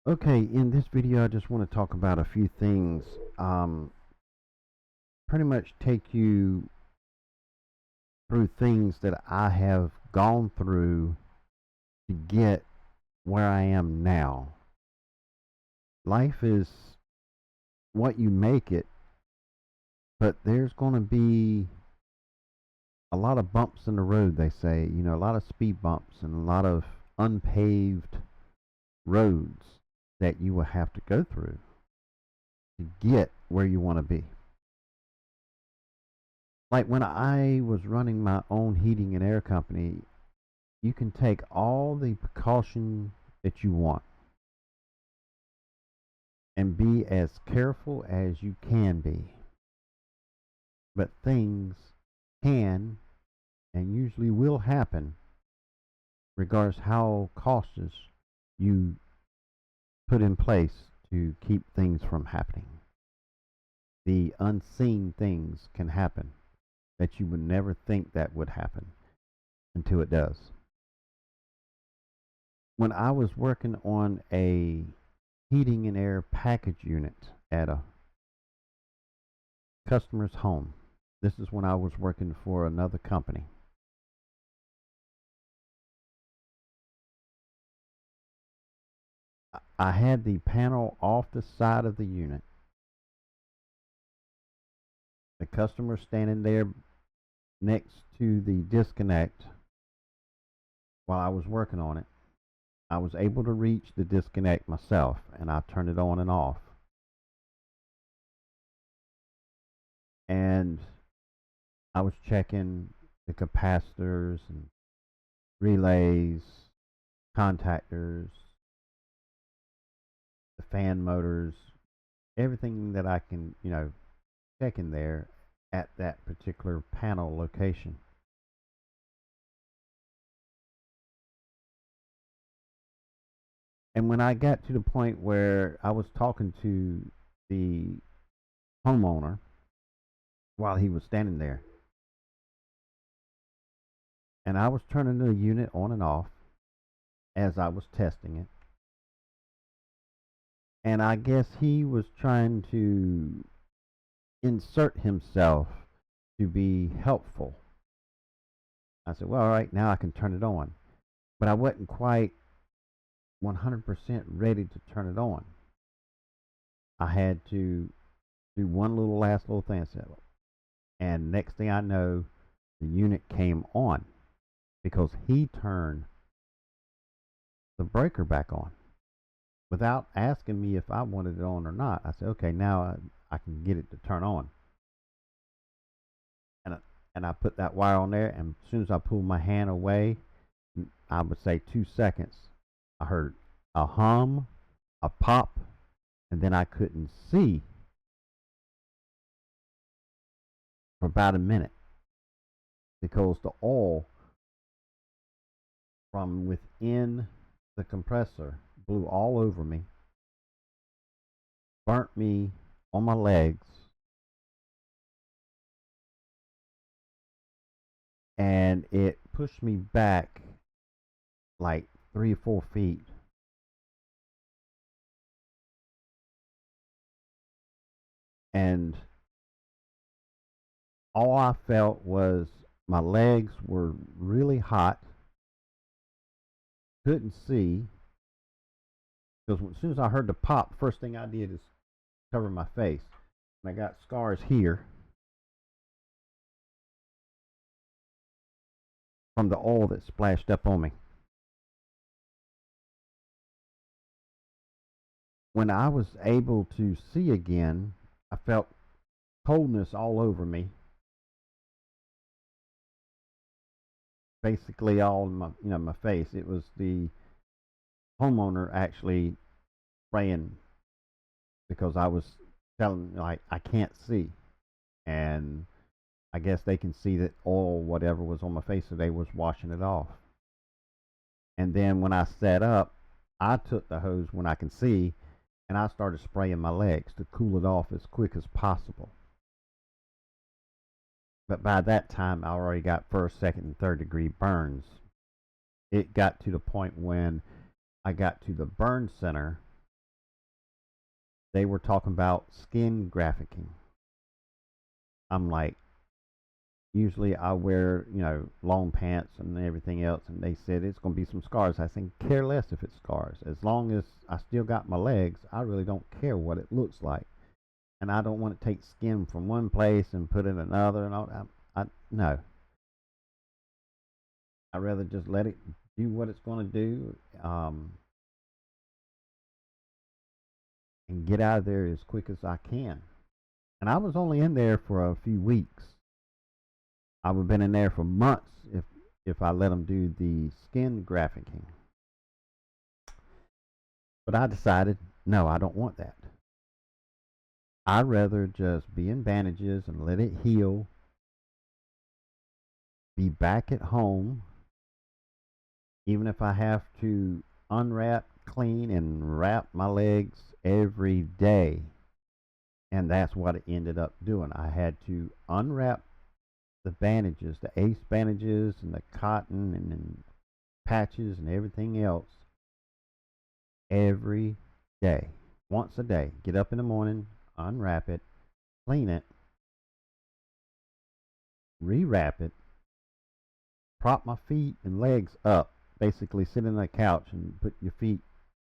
Okay, in this video, I just want to talk about a few things. Pretty much take you through things that I have gone through to get where I am now. Life is what you make it, but there's going to be a lot of bumps in the road, they say. A lot of speed bumps and a lot of unpaved roads that you will have to go through to get where you want to be. Like when I was running my own heating and air company, you can take all the precaution that you want and be as careful as you can be. But things can and usually will happen regardless how cautious you put in place to keep things from happening. The unseen things can happen that you would never think that would happen until it does. When I was working on a heating and air package unit at a customer's home, this is when I was working for another company. I had the panel off the side of the unit. The customer standing there next to the disconnect while I was working on it. I was able to reach the disconnect myself, and I turned it on and off. And I was checking the capacitors and relays, contactors, the fan motors, everything that I can, check in there at that particular panel location. And when I got to the point where I was talking to the homeowner while he was standing there, and I was turning the unit on and off as I was testing it, and I guess he was trying to insert himself to be helpful. I said, well, all right, now I can turn it on. But I wasn't quite 100% ready to turn it on. I had to do one last little thing. And next thing I know, the unit came on because he turned the breaker back on without asking me if I wanted it on or not. I said, okay, now I can get it to turn on. And I put that wire on there, and as soon as I pulled my hand away, I would say 2 seconds, I heard a hum, a pop, and then I couldn't see for about a minute because the oil from within the compressor blew all over me, burnt me on my legs, and it pushed me back like 3 or 4 feet. And all I felt was my legs were really hot, couldn't see, because as soon as I heard the pop, first thing I did is cover my face. And I got scars here from the oil that splashed up on me. When I was able to see again, I felt coldness all over me. Basically all in my face. It was the homeowner actually spraying because I was telling like I can't see, and I guess they can see that oil whatever was on my face, so they was washing it off. And then when I sat up, I took the hose when I can see, and I started spraying my legs to cool it off as quick as possible. But by that time, I already got first, second, and third degree burns. It got to the point when I got to the burn center they were talking about skin graphiking. I'm like, usually I wear, long pants and everything else, and they said it's going to be some scars. I said, care less if it's scars. As long as I still got my legs, I really don't care what it looks like. And I don't want to take skin from one place and put it in another and all that. No. I'd rather just let it do what it's going to do, and get out of there as quick as I can. And I was only in there for a few weeks. I would have been in there for months if I let them do the skin graphicking. But I decided, no, I don't want that. I'd rather just be in bandages and let it heal, be back at home, even if I have to unwrap, clean, and wrap my legs every day. And that's what it ended up doing. I had to unwrap the bandages, the ace bandages, and the cotton and patches and everything else every day. Once a day. Get up in the morning, unwrap it, clean it, rewrap it, prop my feet and legs up. Basically, sit on the couch and put your feet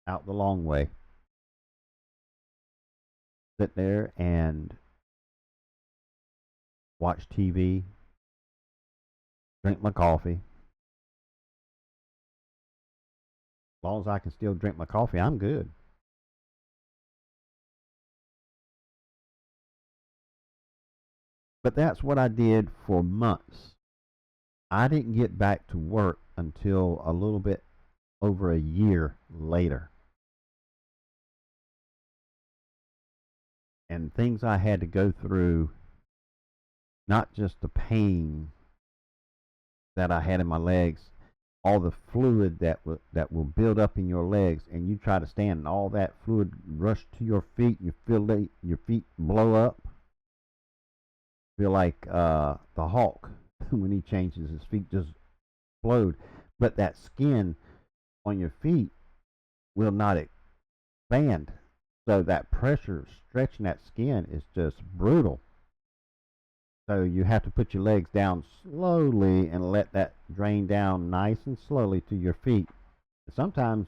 out the long way. Sit there and watch TV, drink my coffee. As long as I can still drink my coffee, I'm good. But that's what I did for months. I didn't get back to work until a little bit over a year later. And things I had to go through, not just the pain that I had in my legs, all the fluid that will build up in your legs, and you try to stand, and all that fluid rush to your feet. You feel your feet blow up. Feel like the Hulk when he changes, his feet just explode. But that skin on your feet will not expand, so that pressure stretching that skin is just brutal. So you have to put your legs down slowly and let that drain down nice and slowly to your feet. Sometimes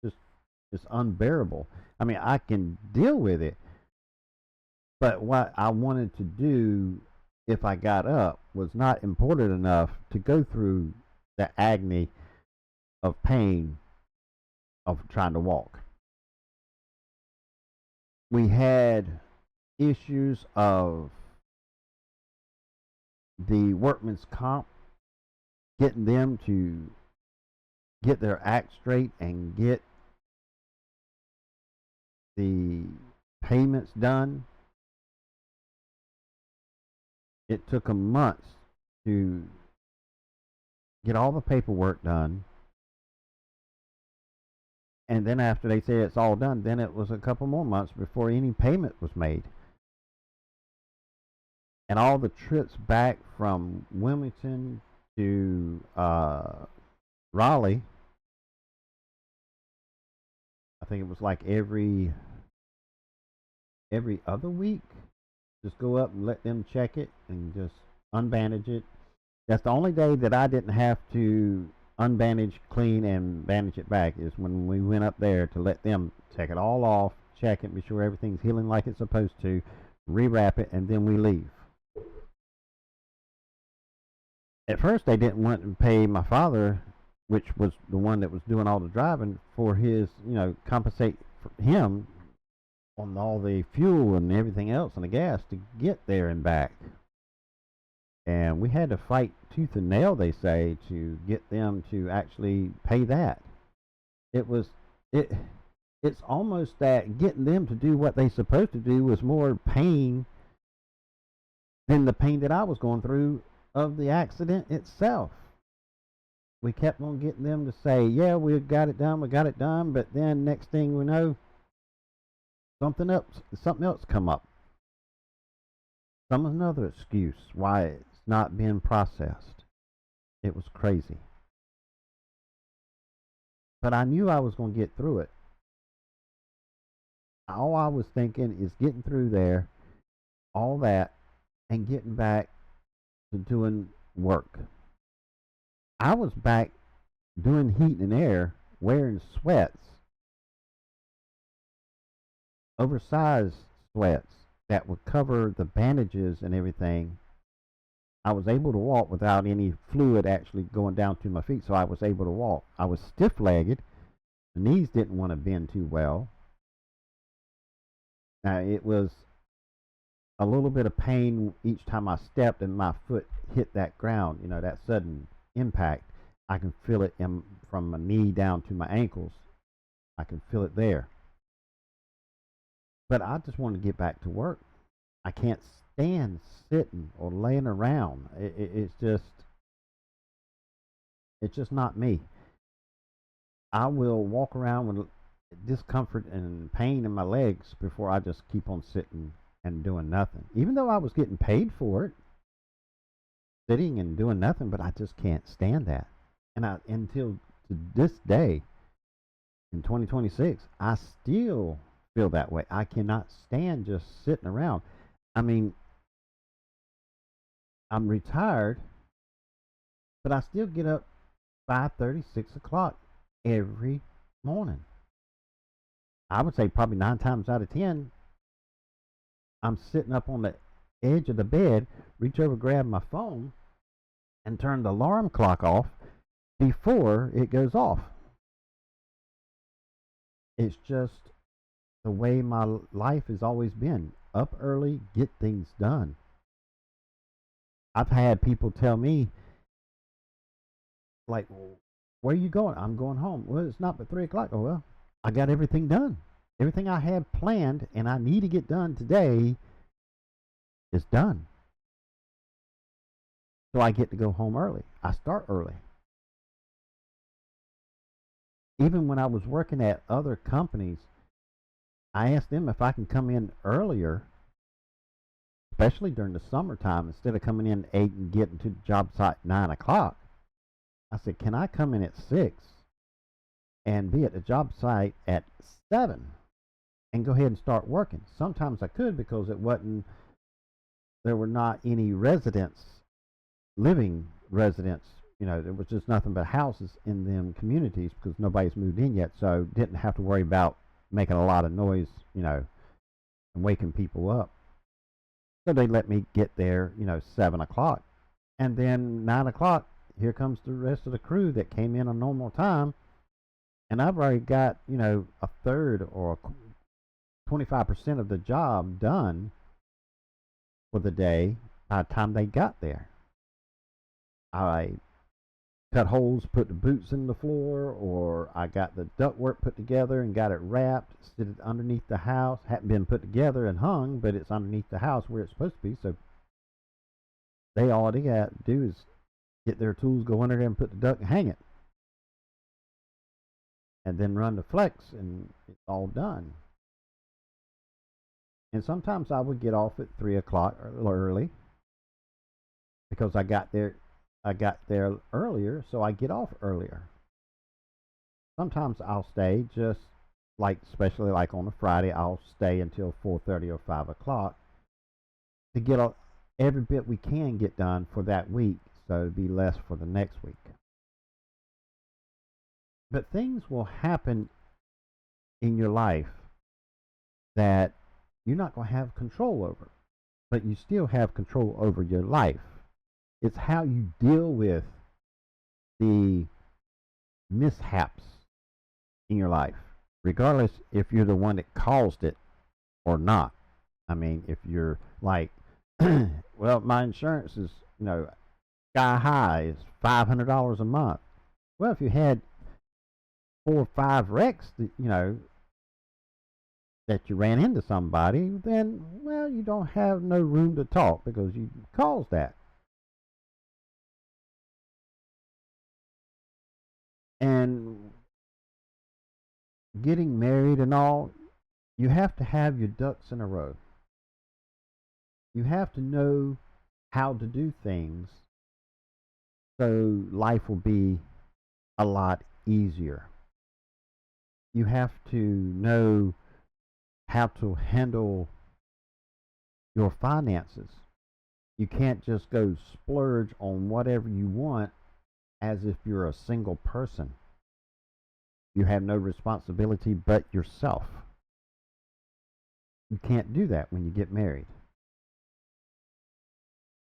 it's unbearable. I mean, I can deal with it, but what I wanted to do if I got up was not important enough to go through the agony of pain of trying to walk. We had issues of the workman's comp, getting them to get their act straight and get the payments done. It took them months to get all the paperwork done. And then after they say it's all done, then it was a couple more months before any payment was made. And all the trips back from Wilmington to Raleigh, I think it was like every other week. Just go up and let them check it and just unbandage it. That's the only day that I didn't have to unbandage, clean, and bandage it back is when we went up there to let them take it all off, check it, be sure everything's healing like it's supposed to, rewrap it, and then we leave. At first, they didn't want to pay my father, which was the one that was doing all the driving, for his, compensate for him on all the fuel and everything else and the gas to get there and back. And we had to fight tooth and nail, they say, to get them to actually pay that. It's almost that getting them to do what they supposed to do was more pain than the pain that I was going through of the accident itself. We kept on getting them to say, yeah, we got it done, but then next thing we know, something else come up. Another excuse why it's not being processed. It was crazy. But I knew I was going to get through it. All I was thinking is getting through there, all that, and getting back to doing work. I was back doing heat and air, wearing sweats, oversized sweats that would cover the bandages and everything. I was able to walk without any fluid actually going down to my feet, so I was able to walk. I was stiff legged. The knees didn't want to bend too well. It was a little bit of pain each time I stepped and my foot hit that ground, that sudden impact. I can feel it from my knee down to my ankles. I can feel it there. But I just want to get back to work. I can't stand sitting or laying around. It's just not me. I will walk around with discomfort and pain in my legs before I just keep on sitting and doing nothing. Even though I was getting paid for it, sitting and doing nothing, but I just can't stand that. And until to this day, in 2026, I still feel that way. I cannot stand just sitting around. I mean, I'm retired, but I still get up 5:30, 6 o'clock every morning. I would say probably 9 times out of 10, I'm sitting up on the edge of the bed, reach over, grab my phone, and turn the alarm clock off before it goes off. It's just the way my life has always been. Up early, get things done. I've had people tell me, like, where are you going? I'm going home. Well, it's not but 3 o'clock. Oh, well, I got everything done. Everything I had planned and I need to get done today is done. So I get to go home early. I start early. Even when I was working at other companies, I asked them if I can come in earlier, especially during the summertime, instead of coming in 8 and getting to the job site 9 o'clock. I said, can I come in at 6 and be at the job site at 7 and go ahead and start working? Sometimes I could because there were not any living residents. There was just nothing but houses in them communities because nobody's moved in yet, so didn't have to worry about making a lot of noise, and waking people up. So they let me get there, 7 o'clock. And then 9 o'clock, here comes the rest of the crew that came in on normal time. And I've already got, a third or 25% of the job done for the day by the time they got there. I cut holes, put the boots in the floor, or I got the ductwork put together and got it wrapped, sit it underneath the house. Hadn't been put together and hung, but it's underneath the house where it's supposed to be. So all they got to do is get their tools, go under there and put the duct and hang it. And then run the flex and it's all done. And sometimes I would get off at 3 o'clock early because I got there earlier, so I get off earlier. Sometimes I'll stay just especially like on a Friday, I'll stay until 4:30 or 5 o'clock to get every bit we can get done for that week, so it'll be less for the next week. But things will happen in your life that you're not going to have control over, but you still have control over your life. It's how you deal with the mishaps in your life, regardless if you're the one that caused it or not. I mean, if you're like, well, my insurance is, sky high, is $500 a month. Well, if you had 4 or 5 wrecks that you ran into somebody, then, well, you don't have no room to talk because you caused that. And getting married and all, you have to have your ducks in a row. You have to know how to do things so life will be a lot easier. You have to know how to handle your finances. You can't just go splurge on whatever you want as if you're a single person. You have no responsibility but yourself. You can't do that when you get married.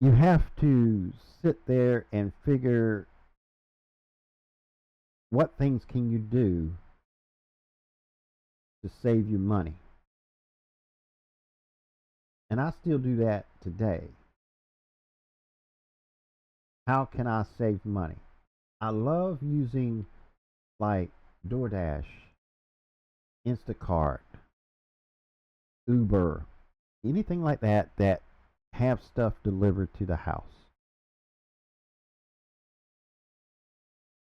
You have to sit there and figure what things can you do to save you money. And I still do that today. How can I save money? I love using like DoorDash, Instacart, Uber, anything like that that have stuff delivered to the house.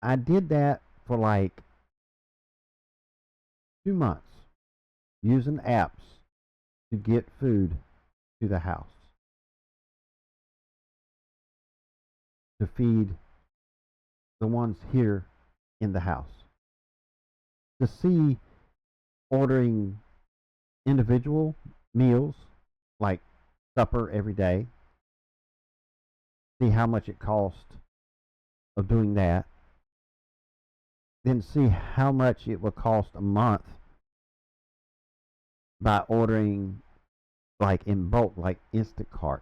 I did that for like 2 months using apps to get food to the house to feed the ones here in the house. To see ordering individual meals like supper every day, see how much it costs of doing that, then see how much it will cost a month by ordering like in bulk, like Instacart,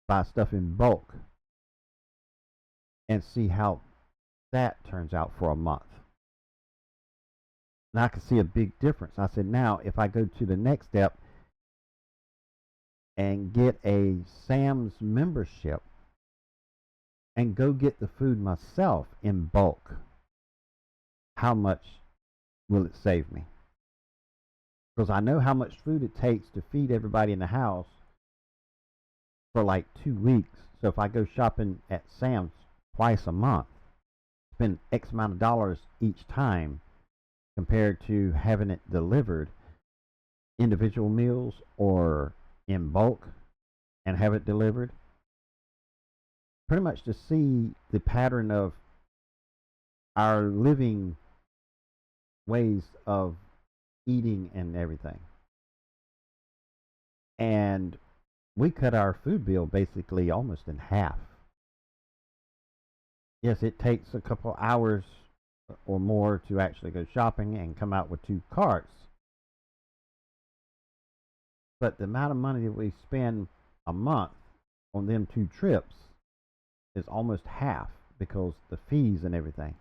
buy stuff in bulk, and see how that turns out for a month. And I could see a big difference. I said, now if I go to the next step and get a Sam's membership and go get the food myself in bulk, how much will it save me? Because I know how much food it takes to feed everybody in the house for like 2 weeks. So if I go shopping at Sam's twice a month, spend X amount of dollars each time compared to having it delivered, individual meals or in bulk and have it delivered. Pretty much to see the pattern of our living ways of eating and everything. And we cut our food bill basically almost in half. Yes, it takes a couple hours or more to actually go shopping and come out with 2 carts. But the amount of money that we spend a month on them 2 trips is almost half because the fees and everything.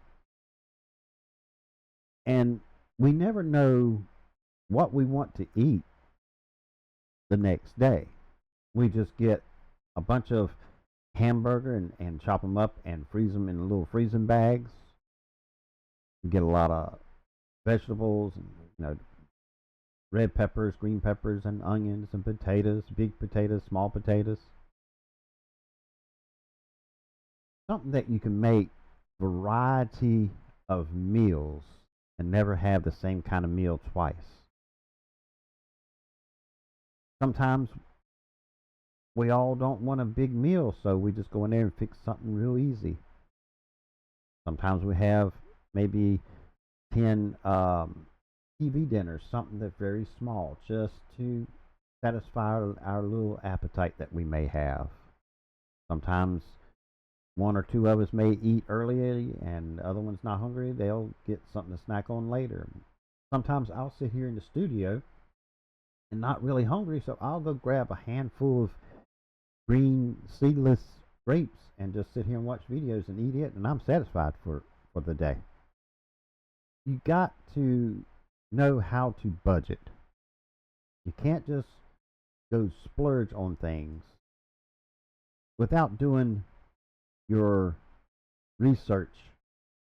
And we never know what we want to eat the next day. We just get a bunch of hamburger and chop them up and freeze them in little freezing bags. We get a lot of vegetables and red peppers, green peppers, and onions and potatoes, big potatoes, small potatoes. Something that you can make variety of meals and never have the same kind of meal twice. Sometimes we all don't want a big meal, so we just go in there and fix something real easy. Sometimes we have maybe 10 TV dinners, something that's very small, just to satisfy our little appetite that we may have. Sometimes one or two of us may eat early and the other one's not hungry. They'll get something to snack on later. Sometimes I'll sit here in the studio and not really hungry, so I'll go grab a handful of green seedless grapes and just sit here and watch videos and eat it, and I'm satisfied for the day. You got to know how to budget. You can't just go splurge on things without doing your research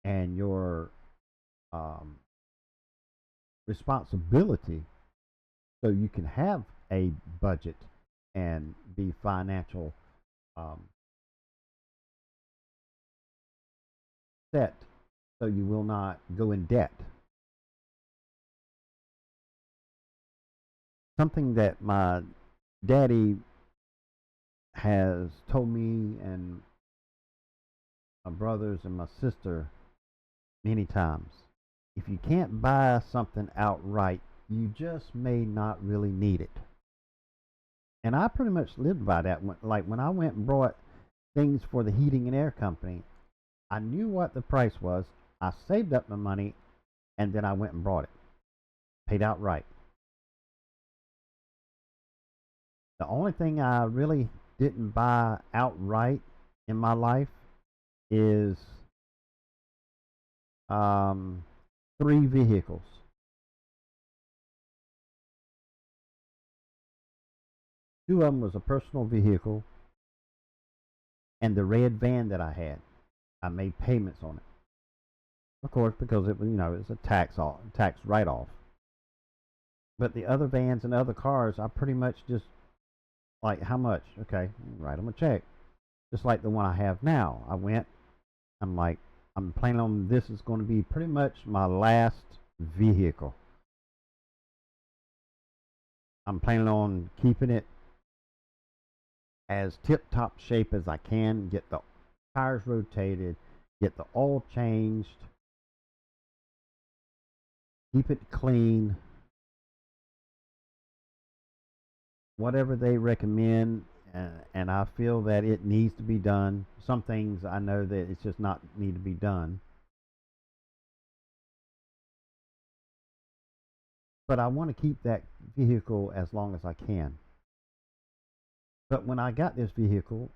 and your responsibility so you can have a budget and be financial set so you will not go in debt. Something that my daddy has told me and my brothers and my sister many times. If you can't buy something outright, you just may not really need it. And I pretty much lived by that. When I went and brought things for the heating and air company, I knew what the price was. I saved up my money, and then I went and brought it, paid outright. The only thing I really didn't buy outright in my life is um, 3 vehicles. Two of them was a personal vehicle, and the red van that I had. I made payments on it, of course, because it was it's a tax write off. But the other vans and other cars, I pretty much just like how much? Okay, write them a check. Just like the one I have now. I went. I'm like, I'm planning on this is going to be pretty much my last vehicle. I'm planning on keeping it as tip top shape as I can, get the tires rotated, get the oil changed, keep it clean, whatever they recommend, and I feel that it needs to be done. Some things I know that it's just not need to be done. But I want to keep that vehicle as long as I can. But when I got this vehicle,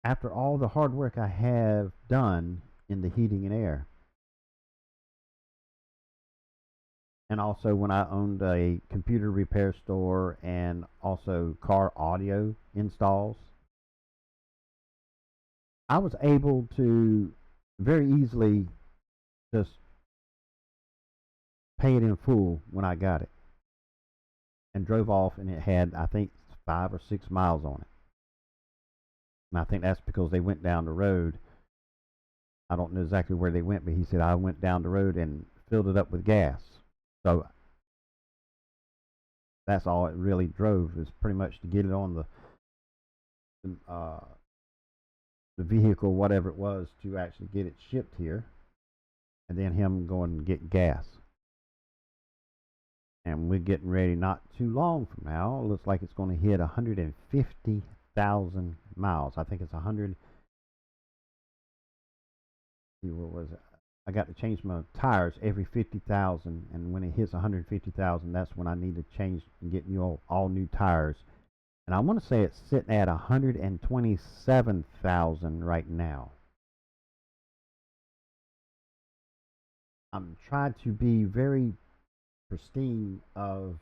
after all the hard work I have done in the heating and air, and also when I owned a computer repair store and also car audio installs, I was able to very easily just pay it in full when I got it and drove off, and it had, I think, 5 or 6 miles on it. And I think that's because they went down the road. I don't know exactly where they went, but he said I went down the road and filled it up with gas. So that's all it really drove, is pretty much to get it on uh, the vehicle, whatever it was, to actually get it shipped here, and then him going and get gas. And we're getting ready not too long from now. It looks like it's going to hit 150,000 miles. I think it's 100. What was it? I got to change my tires every 50,000, and when it hits 150,000, that's when I need to change and get all new tires. And I want to say it's sitting at 127,000 right now. I'm trying to be very pristine of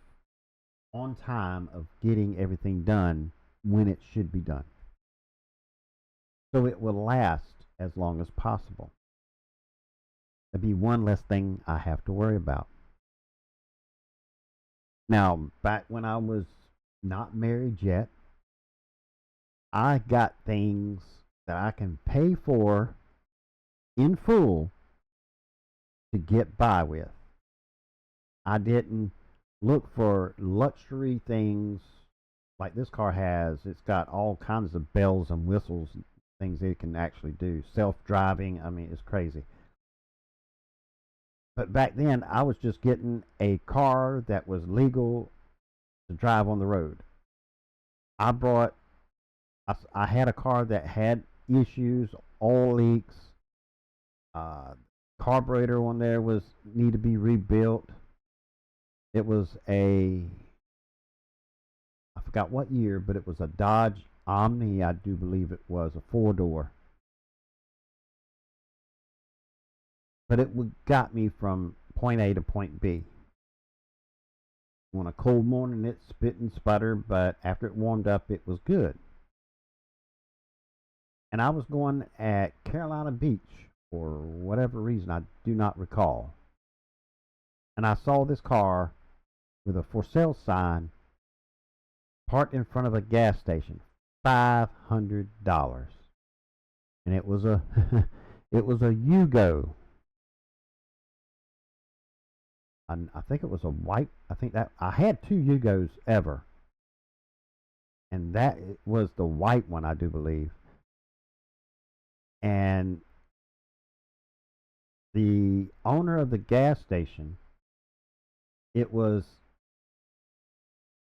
on time of getting everything done when it should be done, so it will last as long as possible. There'll be one less thing I have to worry about. Now, back when I was not married yet, I got things that I can pay for in full to get by with. I didn't look for luxury things like this car has. It's got all kinds of bells and whistles, things it can actually do. Self-driving, I mean, it's crazy. But back then, I was just getting a car that was legal to drive on the road. I brought, I had a car that had issues, oil leaks, carburetor on there was need to be rebuilt. It was I forgot what year, but it was a Dodge Omni, I do believe it was, a 4-door. But it got me from point A to point B. On a cold morning, it spit and sputtered, but after it warmed up, it was good. And I was going at Carolina Beach for whatever reason, I do not recall. And I saw this car with a for sale sign parked in front of a gas station, $500, and it was a it was a Yugo. I think it was a white. I think that I had two Yugos ever, and that was the white one, I do believe. And the owner of the gas station It was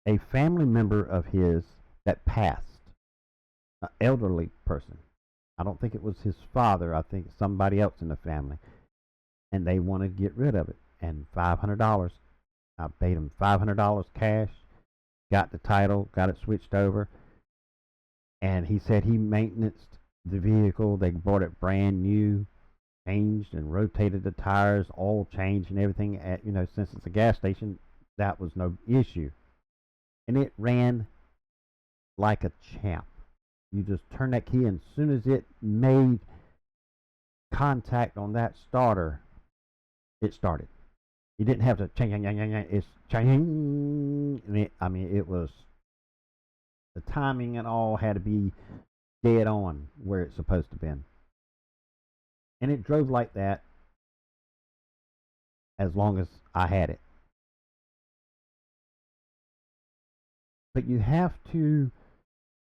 a family member of his that passed, an elderly person. I don't think it was his father. I think somebody else in the family. And they wanted to get rid of it. And $500. I paid him $500 cash, got the title, got it switched over. And he said he maintained the vehicle. They bought it brand new, changed and rotated the tires, oil changed and everything. Since it's a gas station, that was no issue. And it ran like a champ. You just turn that key, and as soon as it made contact on that starter, it started. You didn't have to ching, it's ching. It was, the timing and all had to be dead on where it's supposed to be. And it drove like that as long as I had it. But you have to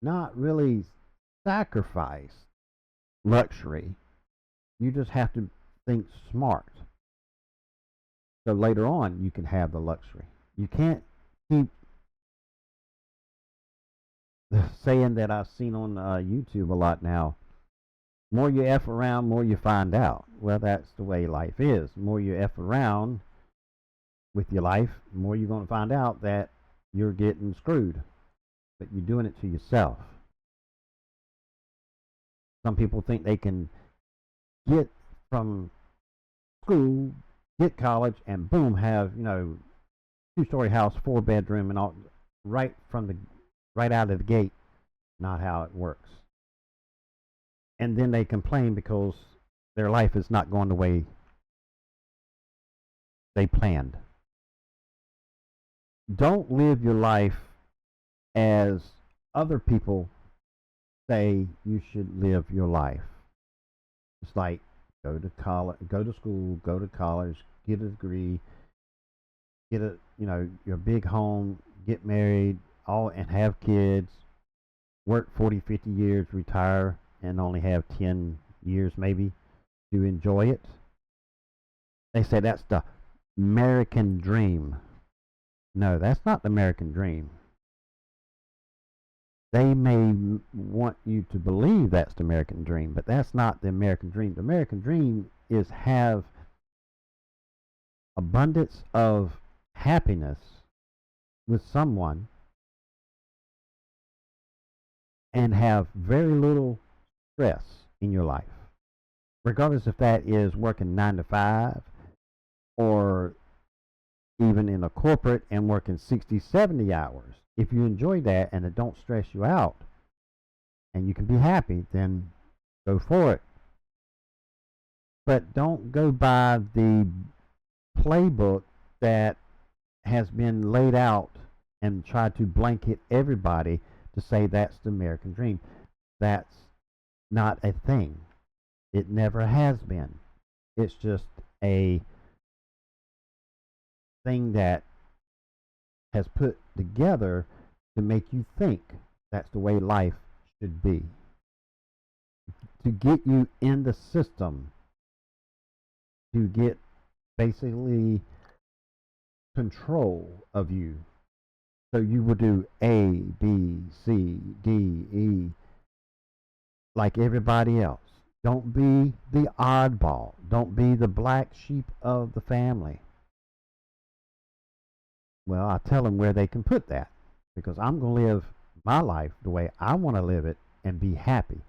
not really sacrifice luxury. You just have to think smart. So later on, you can have the luxury. You can't keep the saying that I've seen on YouTube a lot now. More you F around, more you find out. Well, that's the way life is. More you F around with your life, more you're going to find out that you're getting screwed. But you're doing it to yourself. Some people think they can get from school, get college, and boom, have, 2-story house, 4-bedroom, and all right out of the gate. Not how it works. And then they complain because their life is not going the way they planned. Don't live your life as other people say you should live your life. It's like go to college, go to school, go to college, get a degree, get your big home, get married, and have kids, work 40, 50 years, retire, and only have 10 years maybe to enjoy it. They say that's the American dream. No, that's not the American dream. They may want you to believe that's the American dream, but that's not the American dream. The American dream is have abundance of happiness with someone and have very little stress in your life, regardless if that is working 9 to 5 or even in a corporate and working 60, 70 hours. If you enjoy that and it don't stress you out and you can be happy, then go for it. But don't go by the playbook that has been laid out and try to blanket everybody to say that's the American dream. That's not a thing. It never has been. It's just a thing that has put together to make you think that's the way life should be. To get you in the system, to get basically control of you. So you will do A, B, C, D, E like everybody else. Don't be the oddball. Don't be the black sheep of the family. Well, I tell them where they can put that, because I'm going to live my life the way I want to live it and be happy.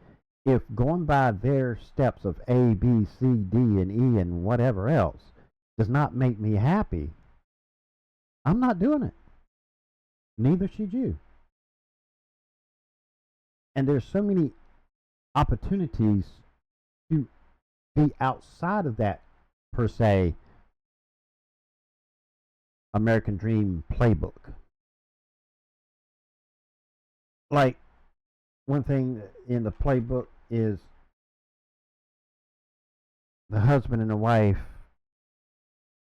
If going by their steps of A, B, C, D, and E, and whatever else does not make me happy, I'm not doing it. Neither should you. And there's so many opportunities to be outside of that, per se, American Dream playbook. Like, one thing in the playbook is the husband and the wife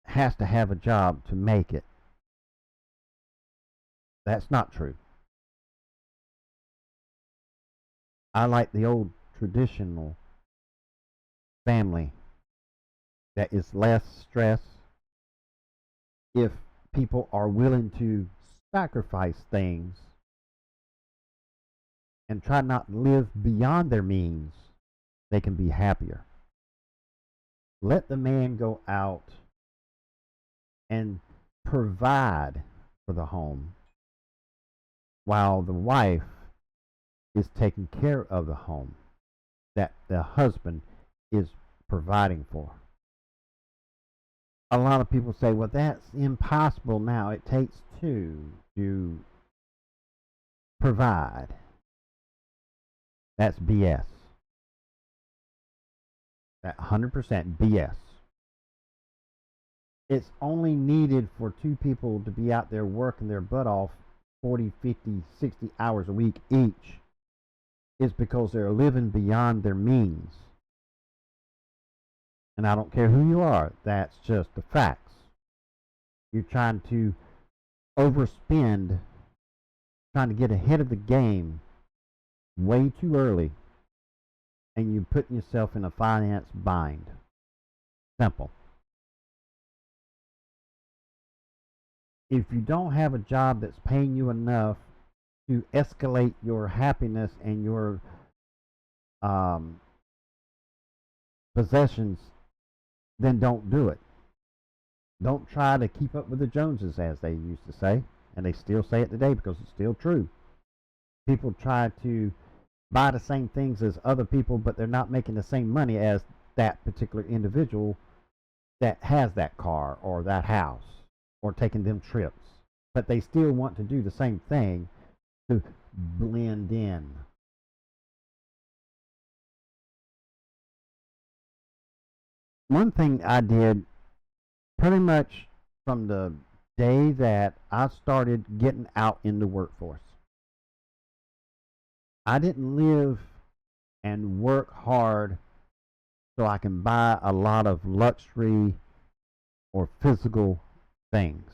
has to have a job to make it. That's not true. I like the old traditional family that is less stress. If people are willing to sacrifice things and try not to live beyond their means, they can be happier. Let the man go out and provide for the home while the wife is taking care of the home that the husband is providing for. A lot of people say, well, that's impossible now. It takes two to provide. That's BS. That 100% BS. It's only needed for two people to be out there working their butt off 40, 50, 60 hours a week each is because they're living beyond their means. And I don't care who you are, that's just the facts. You're trying to overspend, trying to get ahead of the game way too early, and you're putting yourself in a finance bind. Simple. If you don't have a job that's paying you enough to escalate your happiness and your possessions, then don't do it. Don't try to keep up with the Joneses, as they used to say, and they still say it today because it's still true. People try to buy the same things as other people, but they're not making the same money as that particular individual that has that car or that house or taking them trips. But they still want to do the same thing to blend in. One thing I did pretty much from the day that I started getting out in the workforce, I didn't live and work hard so I can buy a lot of luxury or physical things.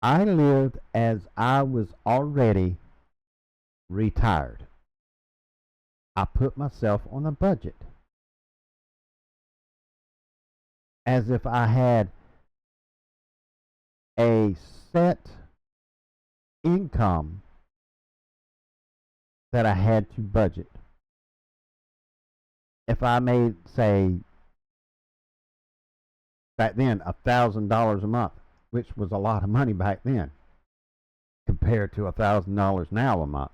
I lived as I was already retired. I put myself on a budget as if I had a set income that I had to budget. If I made, say, back then, $1,000 a month, which was a lot of money back then, compared to $1,000 now a month.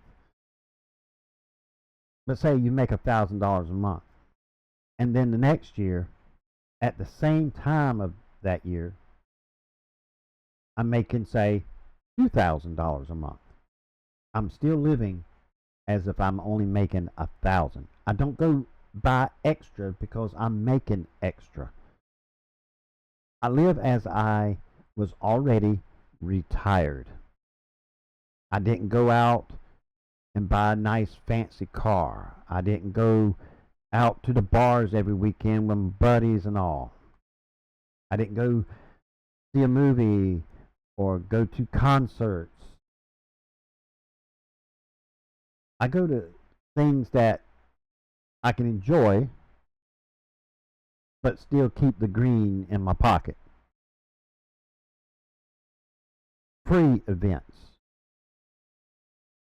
But say you make $1,000 a month, and then the next year, at the same time of that year, I'm making, say, $2,000 a month. I'm still living as if I'm only making $1,000. I don't go buy extra because I'm making extra. I live as I was already retired. I didn't go out and buy a nice fancy car. I didn't go out to the bars every weekend with my buddies and all. I didn't go see a movie or go to concerts. I go to things that I can enjoy, but still keep the green in my pocket. Free events.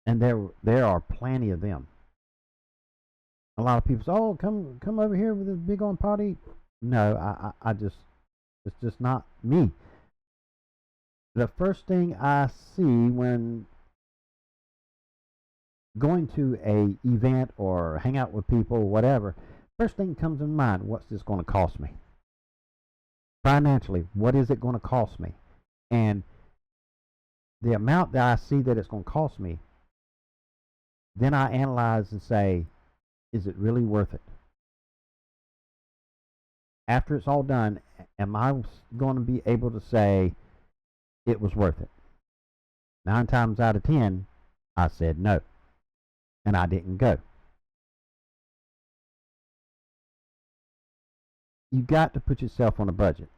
And there are plenty of them. A lot of people say, oh, come over here with this big on party. No, I just, it's just not me. The first thing I see when going to a event or hang out with people or whatever, first thing comes in mind, what's this going to cost me? Financially, what is it going to cost me? And the amount that I see that it's going to cost me, then I analyze and say, is it really worth it? After it's all done, am I going to be able to say it was worth it? 9 times out of 10, I said no. And I didn't go. You got to put yourself on a budget.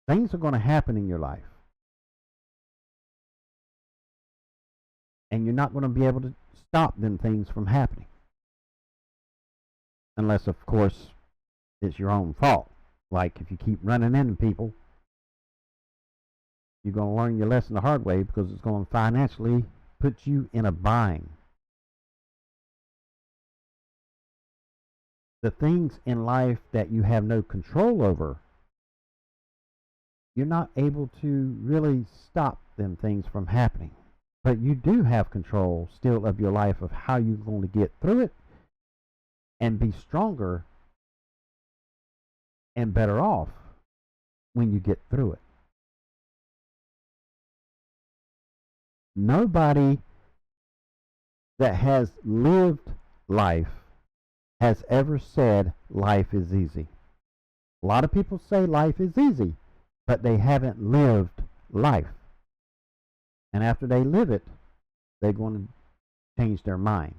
Things are going to happen in your life. And you're not going to be able to stop them things from happening. Unless, of course, it's your own fault. Like if you keep running into people, you're going to learn your lesson the hard way because it's going to financially put you in a bind. The things in life that you have no control over, you're not able to really stop them things from happening. But you do have control still of your life of how you're going to get through it and be stronger and better off when you get through it. Nobody that has lived life has ever said life is easy. A lot of people say life is easy, but they haven't lived life. And after they live it, they're going to change their mind.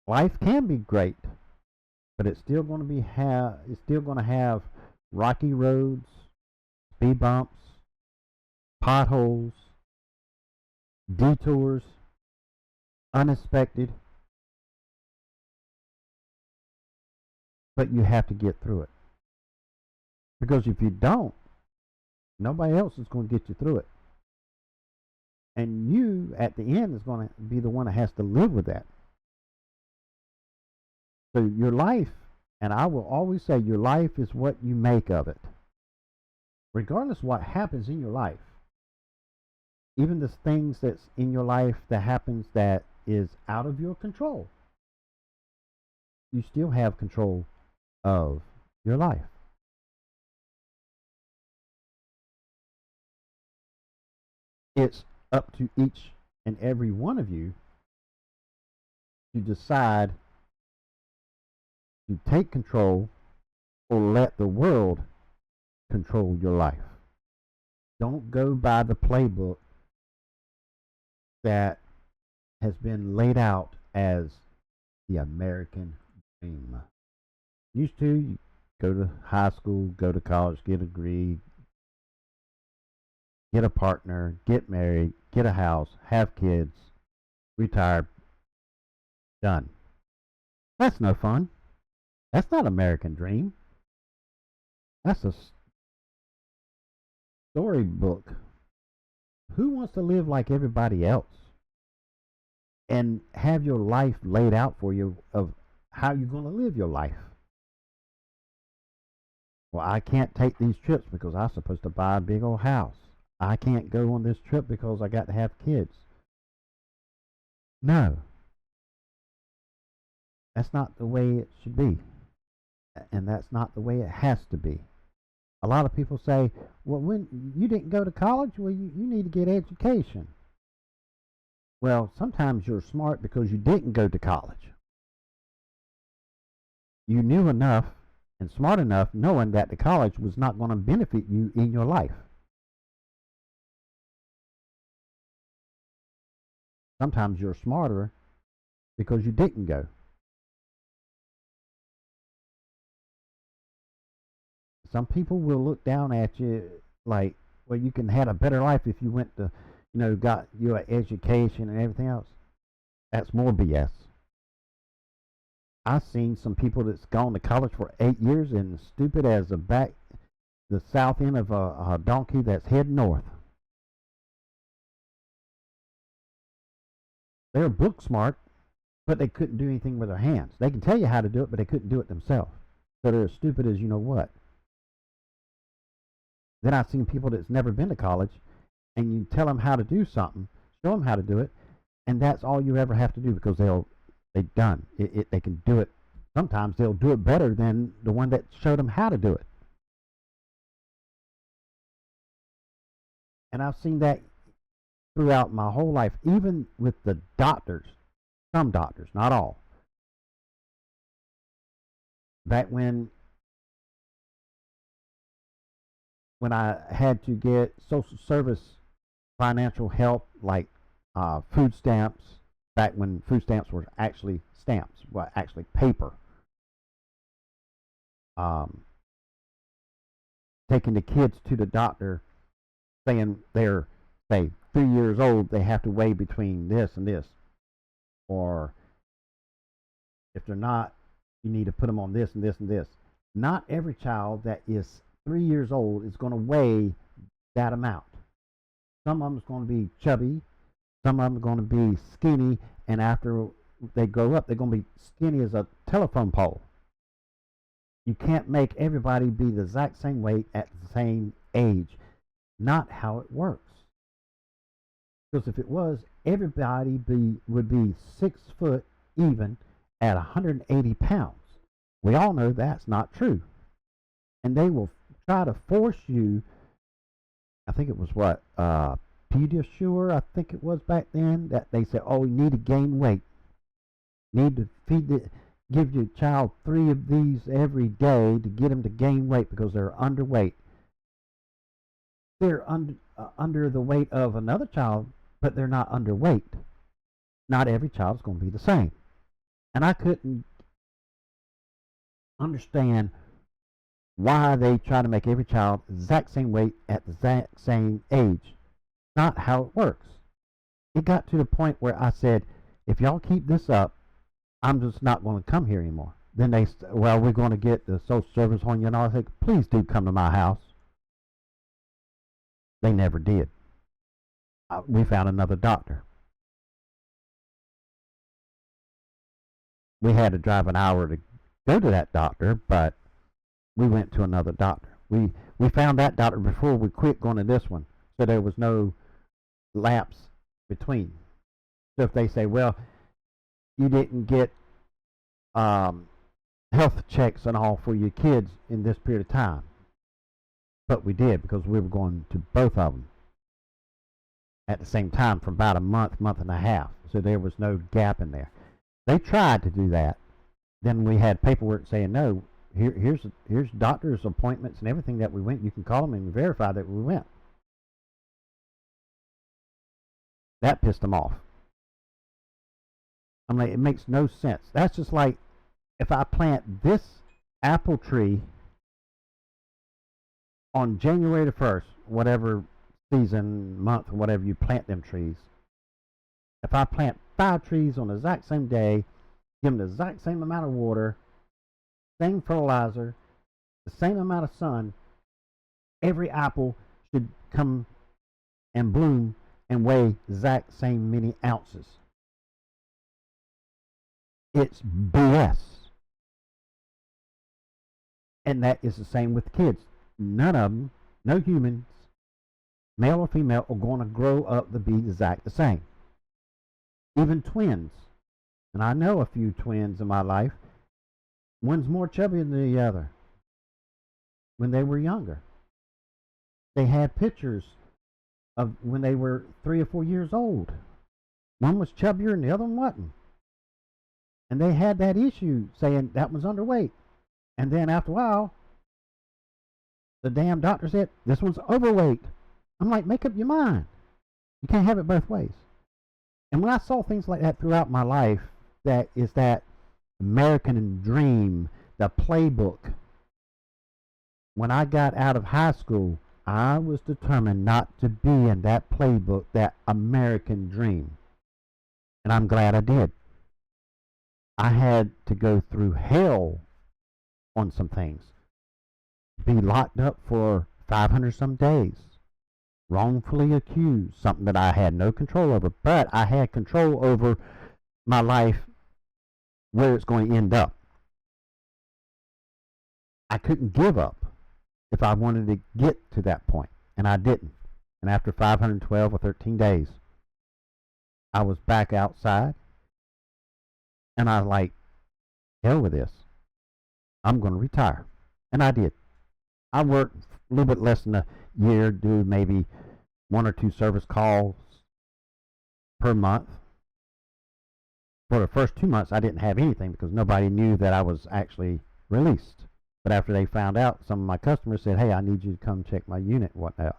Life can be great, but it's still going to have rocky roads, speed bumps, potholes, detours, unexpected. But you have to get through it. Because if you don't, nobody else is going to get you through it. And you, at the end, is going to be the one that has to live with that. So your life, and I will always say, your life is what you make of it. Regardless of what happens in your life, even the things that's in your life that happens that is out of your control, you still have control of your life. It's up to each and every one of you to decide to take control or let the world control your life. Don't go by the playbook that has been laid out as the American dream. Used to, you go to high school, go to college, get a degree, get a partner, get married, get a house, have kids, retire, done. That's no fun. That's not American dream. That's a storybook. Who wants to live like everybody else and have your life laid out for you of how you're going to live your life? Well, I can't take these trips because I'm supposed to buy a big old house. I can't go on this trip because I got to have kids. No. That's not the way it should be. And that's not the way it has to be. A lot of people say, well, when you didn't go to college, well, you need to get education. Well, sometimes you're smart because you didn't go to college. You knew enough and smart enough knowing that the college was not going to benefit you in your life. Sometimes you're smarter because you didn't go. Some people will look down at you like, well, you can have a better life if you went to, got your education and everything else. That's more BS. I've seen some people that's gone to college for 8 years and stupid as the south end of a donkey that's heading north. They're book smart, but they couldn't do anything with their hands. They can tell you how to do it, but they couldn't do it themselves. So they're as stupid as you know what. Then I've seen people that's never been to college, and you tell them how to do something, show them how to do it, and that's all you ever have to do because they've done it. They can do it. Sometimes they'll do it better than the one that showed them how to do it. And I've seen that throughout my whole life, even with the doctors. Some doctors, not all. Back when I had to get social service financial help, like food stamps, back when food stamps were actually stamps, well, actually paper. Taking the kids to the doctor, saying they're, say, 3 years old, they have to weigh between this and this. Or if they're not, you need to put them on this and this and this. Not every child that is 3 years old is going to weigh that amount. Some of them is going to be chubby, some of them are going to be skinny, and after they grow up, they're going to be skinny as a telephone pole. You can't make everybody be the exact same weight at the same age. Not how it works. Because if it was, everybody would be 6 foot even at 180 pounds. We all know that's not true. And they will try to force you. I think it was what Pediasure, I think it was back then, that they said, oh, you need to gain weight. Need to give your child 3 of these every day to get them to gain weight because they're underweight. They're under the weight of another child, but they're not underweight. Not every child is going to be the same. And I couldn't understand why they try to make every child the exact same weight at the exact same age. Not how it works. It got to the point where I said, if y'all keep this up, I'm just not going to come here anymore. Then they said, well, we're going to get the social service on you. And I said, please do come to my house. They never did. We found another doctor. We had to drive an hour to go to that doctor, but we went to another doctor. We found that doctor before we quit going to this one, so there was no lapse between. So if they say, well, you didn't get health checks and all for your kids in this period of time, but we did because we were going to both of them at the same time for about a month and a half, so there was no gap in there. They tried to do that. Then we had paperwork saying, no, here's doctor's appointments and everything that we went. You can call them and verify that we went. That pissed them off. I'm like, it makes no sense. That's just like if I plant this apple tree on January the 1st, whatever season, month, whatever you plant them trees. If I plant 5 trees on the exact same day, give them the exact same amount of water, same fertilizer, the same amount of sun, every apple should come and bloom and weigh exact same many ounces. It's BS. And that is the same with kids. None of them, no humans, male or female, are going to grow up to be exact the same. Even twins. And I know a few twins in my life. One's more chubby than the other when they were younger. They had pictures of when they were 3 or 4 years old. One was chubbier and the other one wasn't. And they had that issue saying that was underweight. And then after a while, the damn doctor said, this one's overweight. I'm like, make up your mind. You can't have it both ways. And when I saw things like that throughout my life, that is that American dream, the playbook. When I got out of high school, I was determined not to be in that playbook, that American dream. And I'm glad I did. I had to go through hell on some things. Be locked up for 500 some days. Wrongfully accused, something that I had no control over, but I had control over my life, where it's going to end up. I couldn't give up if I wanted to get to that point, and I didn't. And after 512 or 13 days, I was back outside, and I was like, hell with this. I'm going to retire. And I did. I worked a little bit less than a year, do maybe 1 or 2 service calls per month. For the first 2 months, I didn't have anything because nobody knew that I was actually released. But after they found out, some of my customers said, hey, I need you to come check my unit and whatnot.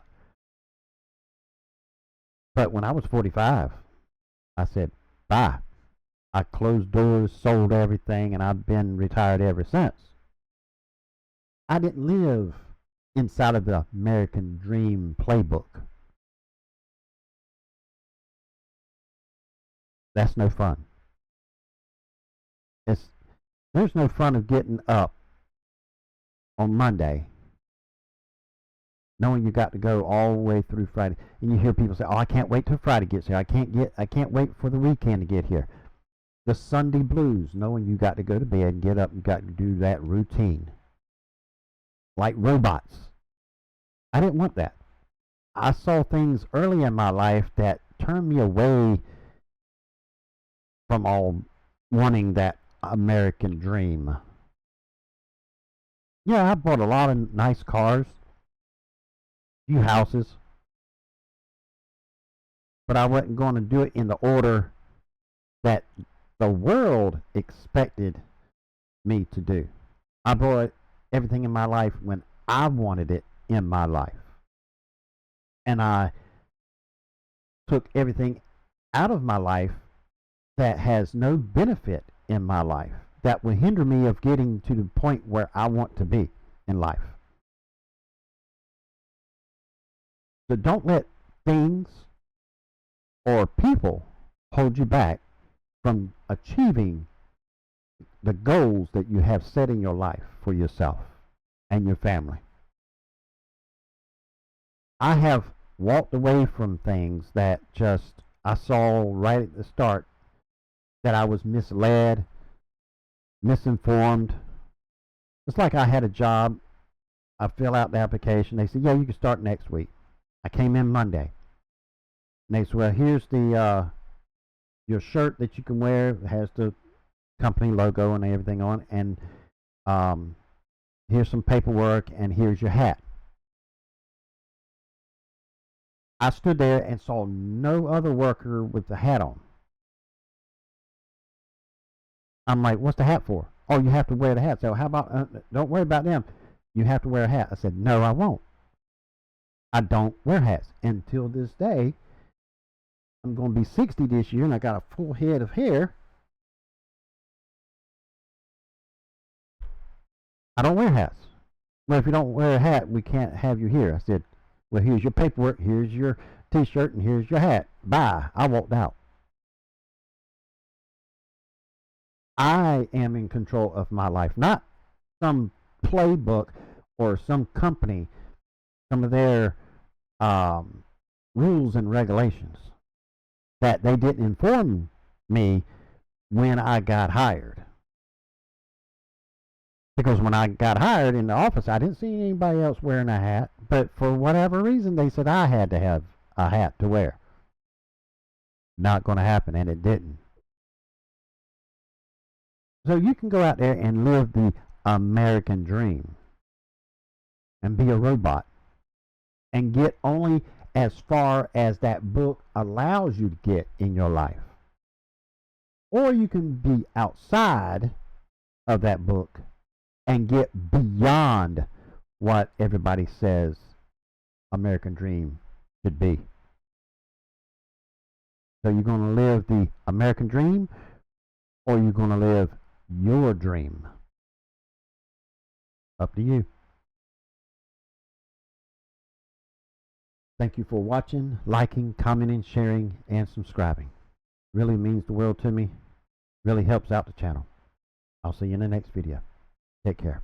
But when I was 45, I said, bye. I closed doors, sold everything, and I've been retired ever since. I didn't live inside of the American Dream playbook. That's no fun. There's no fun of getting up on Monday, knowing you got to go all the way through Friday, and you hear people say, "Oh, I can't wait till Friday gets here. I can't wait for the weekend to get here." The Sunday blues, knowing you got to go to bed and get up, you got to do that routine, like robots. I didn't want that. I saw things early in my life that turned me away from all wanting that American dream. Yeah, I bought a lot of nice cars, few houses, but I wasn't going to do it in the order that the world expected me to do. I bought everything in my life when I wanted it in my life. And I took everything out of my life that has no benefit in my life, that will hinder me of getting to the point where I want to be in life. So don't let things or people hold you back from achieving the goals that you have set in your life for yourself and your family. I have walked away from things that just I saw right at the start that I was misled, misinformed. It's like I had a job. I fill out the application. They said, "Yeah, you can start next week." I came in Monday. And they said, "Well, here's the your shirt that you can wear. It has the company logo and everything on, and here's some paperwork, and here's your hat." I stood there and saw no other worker with the hat on. I'm like, "What's the hat for?" "Oh, you have to wear the hat." So how about, don't worry about them. You have to wear a hat. I said, "No, I won't. I don't wear hats." Until this day, I'm going to be 60 this year, and I got a full head of hair. I don't wear hats. "Well, if you don't wear a hat, we can't have you here." I said, "Well, here's your paperwork, here's your t-shirt, and here's your hat. Bye." I walked out. I am in control of my life, not some playbook or some company, some of their rules and regulations that they didn't inform me when I got hired. Because when I got hired in the office, I didn't see anybody else wearing a hat, but for whatever reason, they said I had to have a hat to wear. Not going to happen, and it didn't. So you can go out there and live the American dream and be a robot and get only as far as that book allows you to get in your life. Or you can be outside of that book and get beyond what everybody says American dream should be. So you're going to live the American dream, or you're going to live your dream. Up to you. Thank you for watching, liking, commenting, sharing, and subscribing. Really means the world to me. Really helps out the channel. I'll see you in the next video. Take care.